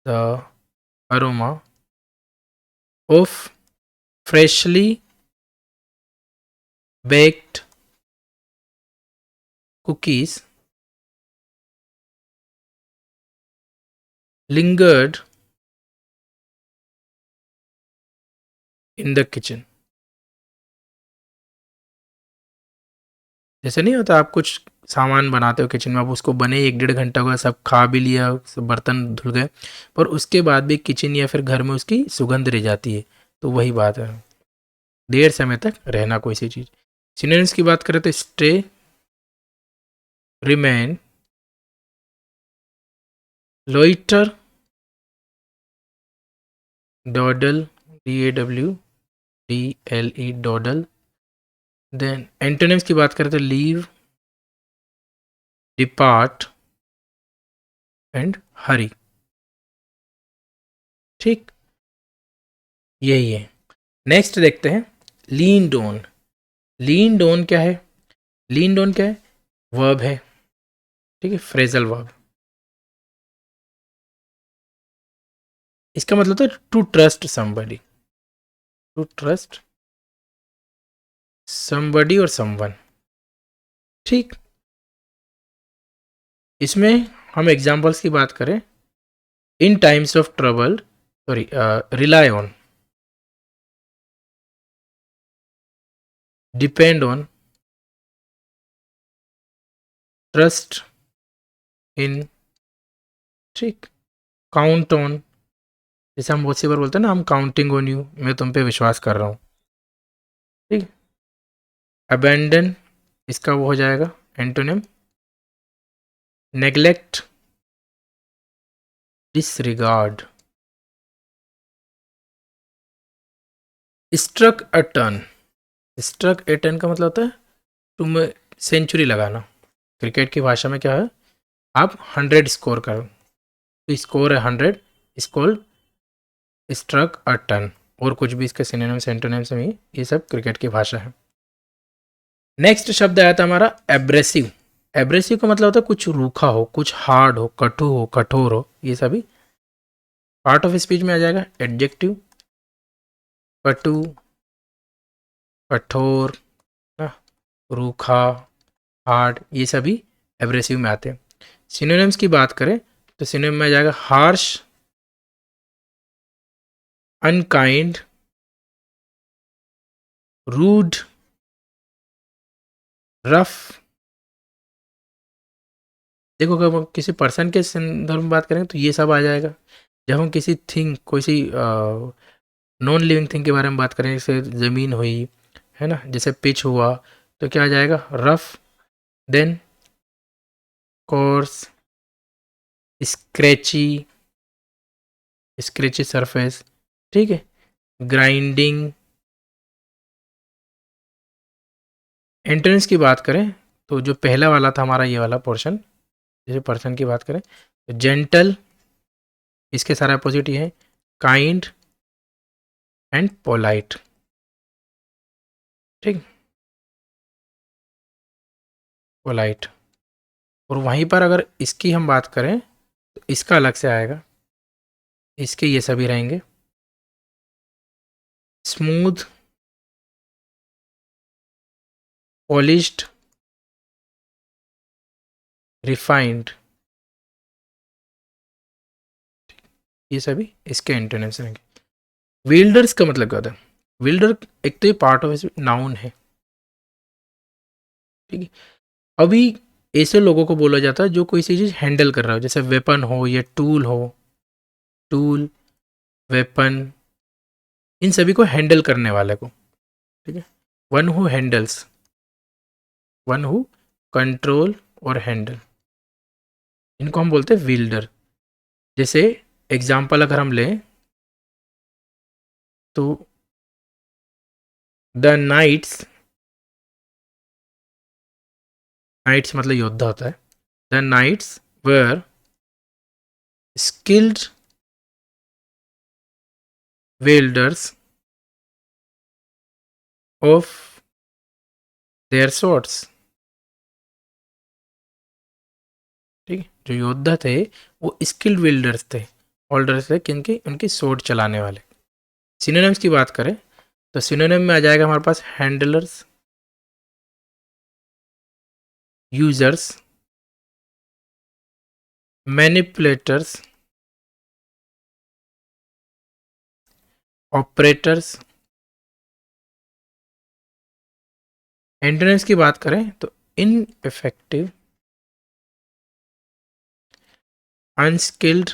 Speaker 1: the aroma of freshly baked cookies lingered in the kitchen. जैसे नहीं होता, आप कुछ सामान बनाते हो किचन में, आप उसको बने 1-1.5 घंटा हुआ, सब खा भी लिया, सब बर्तन धुल गए, पर उसके बाद भी किचन या फिर घर में उसकी सुगंध रह जाती है। तो वही बात है, देर समय तक रहना कोई सी चीज़। सिनोनिम्स की बात करें तो stay, remain, loiter, dawdle, DAWDLE, dawdle. Then antonyms की बात करें तो लीव, डिपार्ट एंड हरी, ठीक, यही है। नेक्स्ट देखते हैं लीन डोन। लीन डोन क्या है? लीन डोन क्या है? वर्ब है, ठीक है, फ्रेजल वर्ब। इसका मतलब था to trust somebody, to trust somebody और समवन। ठीक, इसमें हम एग्जाम्पल्स की बात करें, in times of trouble, sorry, rely on, depend on, trust in, ठीक, काउंट ऑन, जैसे हम बहुत सी बार बोलते हैं ना, हम काउंटिंग ऑन यू, मैं तुम पे विश्वास कर रहा हूँ। ठीक, अबेंडन, इसका वो हो जाएगा antonym, neglect, disregard, struck a turn, struck a turn का मतलब होता है तुम सेंचुरी लगाना। क्रिकेट की भाषा में क्या है, आप 100 स्कोर करो, तो स्कोर है 100, स्कोर स्ट्रक अ टर्न, और कुछ भी इसके सिनोनिम्स एंटोनिम्स में, ये सब क्रिकेट की भाषा है। नेक्स्ट शब्द आया था हमारा एब्रेसिव। एब्रेसिव का मतलब होता है कुछ रूखा हो, कुछ हार्ड हो, कठोर हो, ये सभी पार्ट ऑफ स्पीच में आ जाएगा। एडजेक्टिव, कटु, कठोर, रूखा, हार्ड, ये सभी एब्रेसिव में आते हैं। सिनोनिम्स की बात करें तो सिनोनिम में आ जाएगा हार्श, अनकाइंड, रूड, रफ। देखो, अगर हम किसी पर्सन के संदर्भ में बात करें तो ये सब आ जाएगा। जब हम किसी थिंग, कोई सी नॉन लिविंग थिंग के बारे में बात करें, जैसे ज़मीन हुई, है ना, जैसे पिच हुआ, तो क्या आ जाएगा, rough, then coarse, scratchy, scratchy surface, ठीक है, ग्राइंडिंग। एंट्रेंस की बात करें तो जो पहला वाला था हमारा, ये वाला पोर्शन, जैसे पर्सन की बात करें तो जेंटल, इसके सारे अपोजिट ये है, काइंड एंड पोलाइट। ठीक, पोलाइट। और वहीं पर अगर इसकी हम बात करें तो इसका अलग से आएगा, इसके ये सभी रहेंगे, स्मूथ, पॉलिश्ड, रिफाइंड, ये सभी इसके एंटोनिम्स रहेंगे। विल्डर्स का मतलब क्या होता है, विल्डर एक तो ये पार्ट ऑफ नाउन है। ठीक है, अभी ऐसे लोगों को बोला जाता है जो कोई सी चीज़ हैंडल कर रहा हो, जैसे वेपन हो या टूल हो, टूल, वेपन, इन सभी को हैंडल करने वाले को। ठीक है, one who handles, one who control और हैंडल, इनको हम बोलते हैं विल्डर। जैसे एग्जाम्पल अगर हम लें तो द नाइट्स, नाइट्स मतलब योद्धा होता है, the knights were skilled wielders of their swords। ठीक है, जो योद्धा थे वो स्किल्ड विल्डर्स थे, होल्डर्स थे किनकी, उनकी सोर्ड चलाने वाले। सिनोनिम्स की बात करें तो सिनोनिम में आ जाएगा हमारे पास handlers, users, manipulators, operators. Antonyms की बात करें तो इनइफेक्टिव, अनस्किल्ड,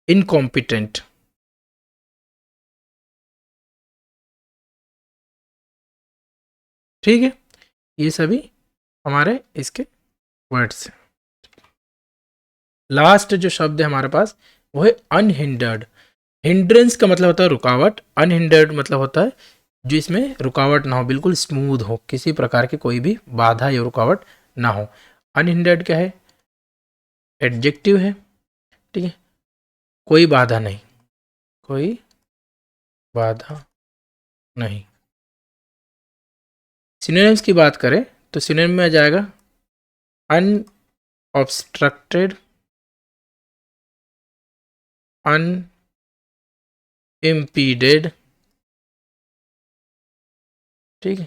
Speaker 1: इनकॉम्पिटेंट। ठीक है, ये सभी हमारे इसके वर्ड्स हैं। लास्ट जो शब्द है हमारे पास वो है अनहिंडर्ड। हिंड्रेंस का मतलब होता है रुकावट, अनहिंडर्ड मतलब होता है जो इसमें रुकावट ना हो, बिल्कुल स्मूथ हो, किसी प्रकार की कोई भी बाधा या रुकावट ना हो। अनहिंडर्ड क्या है, एडजेक्टिव है। ठीक है, कोई बाधा नहीं, कोई बाधा नहीं। सिनोनिम्स की बात करें तो सिनोनिम में आ जाएगा अनऑब्स्ट्रक्टेड, अनइम्पीडेड, ठीक है।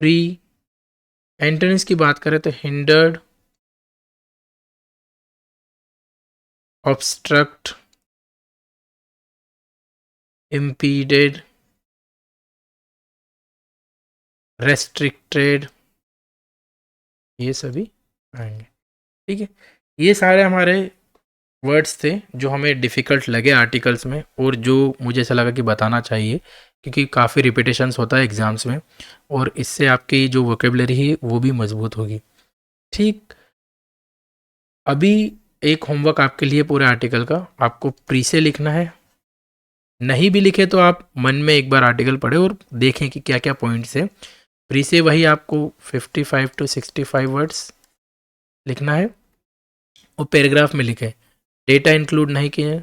Speaker 1: फ्री, एंटोनिम्स की बात करें तो हिंडर्ड, ऑब्स्ट्रक्ट, इम्पीडेड, रेस्ट्रिक्टेड, ये सभी आएंगे, ठीक है। ये सारे हमारे वर्ड्स थे जो हमें डिफ़िकल्ट लगे आर्टिकल्स में, और जो मुझे ऐसा लगा कि बताना चाहिए क्योंकि काफ़ी रिपीटेशंस होता है एग्ज़ाम्स में, और इससे आपकी जो वोकेबलरी है वो भी मजबूत होगी, ठीक। अभी एक होमवर्क आपके लिए पूरे आर्टिकल का, आपको प्री से लिखना है। नहीं भी लिखे तो आप मन में एक बार आर्टिकल पढ़े और देखें कि क्या क्या पॉइंट्स है। प्री से वही आपको 55 to 65 वर्ड्स लिखना है, और पैराग्राफ में लिखें। डेटा इंक्लूड नहीं किए,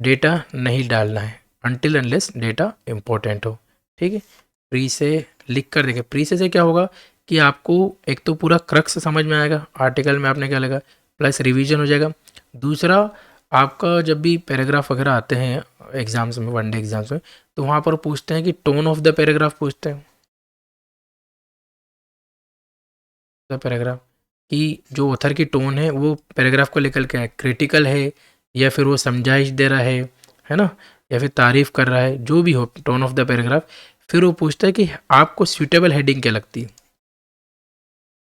Speaker 1: डेटा नहीं डालना है अनटिल अनलेस डेटा इंपॉर्टेंट हो, ठीक है। प्री से लिख कर देखें। प्री से क्या होगा कि आपको एक तो पूरा क्रक्स समझ में आएगा आर्टिकल में आपने क्या लगा, प्लस रिवीजन हो जाएगा। दूसरा, आपका जब भी पैराग्राफ वगैरह आते हैं एग्जाम्स में, वनडे एग्जाम्स में, तो वहाँ पर पूछते हैं कि टोन ऑफ द पैराग्राफ पूछते हैं, द पैराग्राफ की जो ऑथर की टोन है वो पैराग्राफ को लेकर के है, क्रिटिकल है या फिर वो समझाइश दे रहा है ना, या फिर तारीफ कर रहा है, जो भी हो टोन ऑफ द पैराग्राफ। फिर वो पूछता है कि आपको सूटेबल हेडिंग क्या लगती है,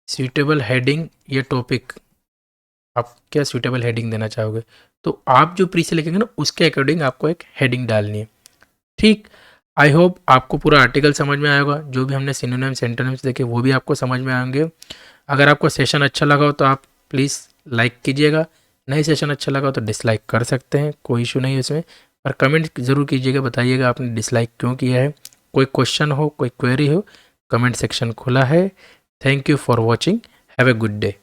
Speaker 1: सूटेबल हेडिंग या टॉपिक, आप क्या सूटेबल हेडिंग देना चाहोगे। तो आप जो प्री से लिखेंगे ना उसके अकॉर्डिंग आपको एक हेडिंग डालनी है, ठीक। आई होप आपको पूरा आर्टिकल समझ में आएगा, जो भी हमने सिनोनिम्स एंटोनिम्स देखे वो भी आपको समझ में आएंगे। अगर आपको सेशन अच्छा लगा हो तो आप प्लीज़ लाइक कीजिएगा, नहीं सेशन अच्छा लगा हो तो डिसलाइक कर सकते हैं, कोई इशू नहीं है इसमें। पर कमेंट ज़रूर कीजिएगा, बताइएगा आपने डिसलाइक क्यों किया है। कोई क्वेश्चन हो, कोई क्वेरी हो, कमेंट सेक्शन खुला है। Thank you for watching, have a good day.